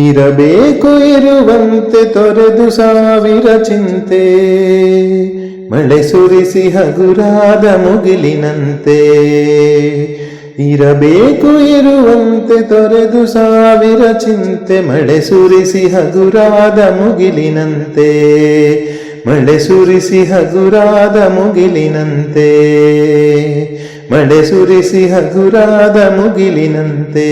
ಇರಬೇಕು ಇರುವಂತೆ ತೊರೆದು ಸಾವಿರ ಚಿಂತೆ, ಮಳೆ ಸುರಿಸಿ ಹಗುರಾದ ಮುಗಿಲಿನಂತೆ. ಇರಬೇಕು ಇರುವಂತೆ ತೊರೆದು ಸಾವಿರ ಚಿಂತೆ, ಮಳೆ ಸುರಿಸಿ ಹಗುರಾದ ಮುಗಿಲಿನಂತೆ. ಮಳೆ ಸುರಿಸಿ ಹಗುರಾದ ಮುಗಿಲಿನಂತೆ, ಮಳೆ ಸುರಿಸಿ ಹಗುರಾದ ಮುಗಿಲಿನಂತೆ.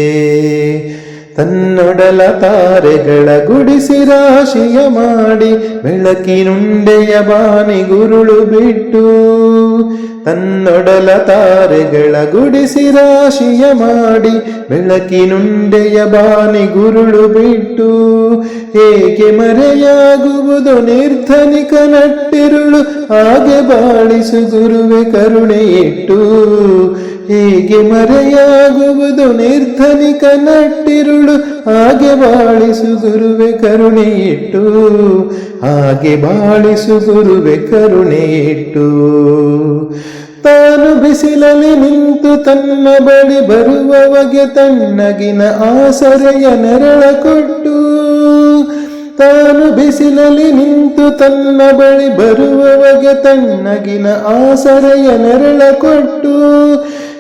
ತನ್ನೊಡಲ ತಾರೆಗಳ ಗುಡಿಸಿ ರಾಶಿಯ ಮಾಡಿ, ಬೆಳಕಿನುಂಡೆಯ ಬಾನಿ ಗುರುಳು ಬಿಟ್ಟು. ತನ್ನೊಡಲ ತಾರೆಗಳ ಗುಡಿಸಿ ರಾಶಿಯ ಮಾಡಿ, ಬೆಳಕಿನುಂಡೆಯ ಬಾನಿ ಗುರುಳು ಬಿಟ್ಟು. ಹೇಗೆ ಮರೆಯಾಗುವುದು ನಿರ್ಧನಿಕ ನಟ್ಟಿರುಳು, ಹಾಗೆ ಬಾಳಿಸು ಗುರುವೆ ಕರುಣೆ ಇಟ್ಟು. ಹೇಗೆ ಮರೆಯಾಗುವುದು ನಿರ್ಧನಿಕ ನಟ್ಟಿರುಳು, ಹಾಗೆ ಬಾಳಿಸು ಗುರುವೆ ಕರುಣೆ ಇಟ್ಟು. ಹಾಗೆ ಬಾಳಿಸು ಗುರುವೆ ಕರುಣೆ ಇಟ್ಟು. ತಾನು ಬಿಸಿಲಲ್ಲಿ ನಿಂತು ತನ್ನ ಬಳಿ ಬರುವವಗೆ ತಣ್ಣಗಿನ ಆಸರೆಯ ನೆರಳ ಕೊಟ್ಟು. ತಾನು ಬಿಸಿಲಲ್ಲಿ ನಿಂತು ತನ್ನ ಬಳಿ ಬರುವವಗೆ ತಣ್ಣಗಿನ ಆಸರೆಯ ನೆರಳ ಕೊಟ್ಟು.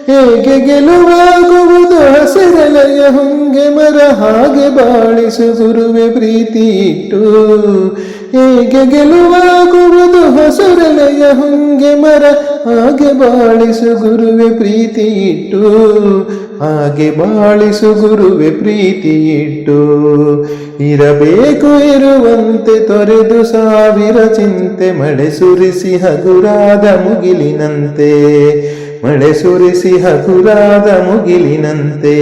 ಹೇಗೆ ಗೆಲುವಾಗುವುದು ಹಸಿರೆಲೆಯ ಹೊಂಗೆ ಮರ, ಹಾಗೆ ಬಾಳಿಸು ಗುರುವೆ ಪ್ರೀತಿ ಇಟ್ಟು. ಹೇಗೆ ಗೆಲುವಾಗುವುದು ಹಸಿರೆಲೆಯ ಹೊಂಗೆ ಮರ, ಹಾಗೆ ಬಾಳಿಸು ಗುರುವೆ ಪ್ರೀತಿ ಇಟ್ಟು. ಹಾಗೆ ಬಾಳಿಸು ಗುರುವೆ ಪ್ರೀತಿ ಇಟ್ಟು. ಇರಬೇಕು ಇರುವಂತೆ ತೊರೆದು ಸಾವಿರ ಚಿಂತೆ, ಮಳೆ ಸುರಿಸಿ ಹಗುರಾದ ಮುಗಿಲಿನಂತೆ. ಮಳೆ ಸುರಿಸಿ ಹಗುರಾದ ಮುಗಿಲಿನಂತೆ.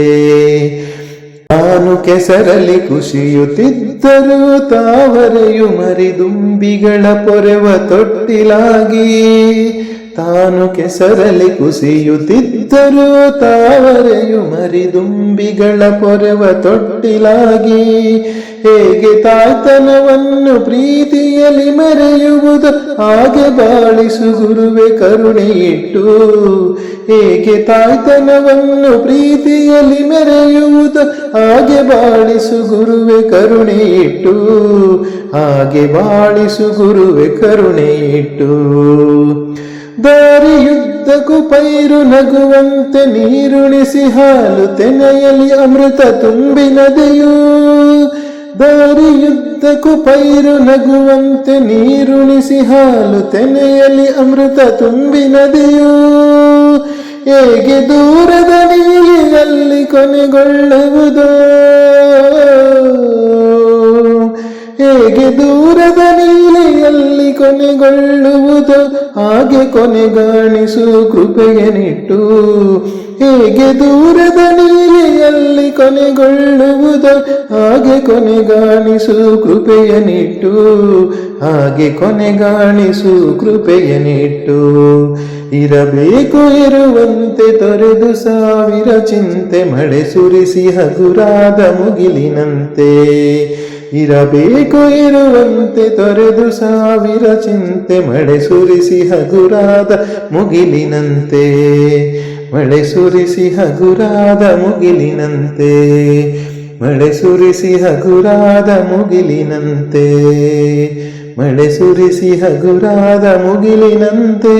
ತಾನು ಕೆಸರಲ್ಲಿ ಖುಷಿಯುತ್ತಿದ್ದರೂ ತಾವರೆಯು ಮರಿದುಂಬಿಗಳ ಪೊರೆವ ತೊಟ್ಟಿಲಾಗಿ. ತಾನು ಕೆಸರಲ್ಲಿ ಕುಸಿಯುತ್ತಿದ್ದರೂ ತಾವರೆಯು ಮರಿದುಂಬಿಗಳ ಪೊರೆವ ತೊಟ್ಟಿಲಾಗಿ. ಹೇಗೆ ತಾಯ್ತನವನ್ನು ಪ್ರೀತಿಯಲ್ಲಿ ಮೆರೆಯುವುದು, ಹಾಗೆ ಬಾಳಿಸು ಗುರುವೆ ಕರುಣೆ ಇಟ್ಟು. ಹೇಗೆ ತಾಯ್ತನವನ್ನು ಪ್ರೀತಿಯಲ್ಲಿ ಮೆರೆಯುವುದು, ಹಾಗೆ ಬಾಳಿಸು ಗುರುವೆ ಕರುಣೆ ಇಟ್ಟು. ಹಾಗೆ ಬಾಳಿಸು ಗುರುವೆ ಕರುಣೆ ಇಟ್ಟು. ದಾರಿಯುದ್ದಕ್ಕೂ ಪೈರು ನಗುವಂತೆ ನೀರುಣಿಸಿ ಹಾಲು ತೆನೆಯಲಿ ಅಮೃತ ತುಂಬಿ ನದಿಯು. ದಾರಿಯುದ್ದಕ್ಕೂ ಪೈರು ನಗುವಂತೆ ನೀರುಣಿಸಿ ಹಾಲು ತೆನೆಯಲಿ ಅಮೃತ ತುಂಬಿ ನದಿಯು. ಹೇಗೆ ದೂರದ ನೀಲಿಯಲ್ಲಿ ಕೊನೆಗೊಳ್ಳುವುದೋ, ಹೇಗೆ ದೂರದ ನೀಲಿಯಲ್ಲಿ ಕೊನೆಗೊಳ್ಳುವುದು, ಹಾಗೆ ಕೊನೆಗಾಣಿಸು ಕೃಪೆಯನಿಟ್ಟು. ಹೇಗೆ ದೂರದ ನೀಲಿಯಲ್ಲಿ ಕೊನೆಗೊಳ್ಳುವುದು, ಹಾಗೆ ಕೊನೆಗಾಣಿಸು ಕೃಪೆಯನಿಟ್ಟು. ಹಾಗೆ ಕೊನೆಗಾಣಿಸು ಕೃಪೆಯನಿಟ್ಟು. ಇರಬೇಕು ಇರುವಂತೆ ತೊರೆದು ಸಾವಿರ ಚಿಂತೆ, ಮಳೆ ಸುರಿಸಿ ಹಗುರಾದ ಮುಗಿಲಿನಂತೆ. ಇರಬೇಕು ಇರುವಂತೆ ತೊರೆದು ಸಾವಿರ ಚಿಂತೆ, ಮಳೆ ಸುರಿಸಿ ಹಗುರಾದ ಮುಗಿಲಿನಂತೆ. ಮಳೆ ಸುರಿಸಿ ಹಗುರಾದ ಮುಗಿಲಿನಂತೆ. ಮಳೆ ಸುರಿಸಿ ಹಗುರಾದ ಮುಗಿಲಿನಂತೆ. ಮಳೆ ಸುರಿಸಿ ಹಗುರಾದ ಮುಗಿಲಿನಂತೆ.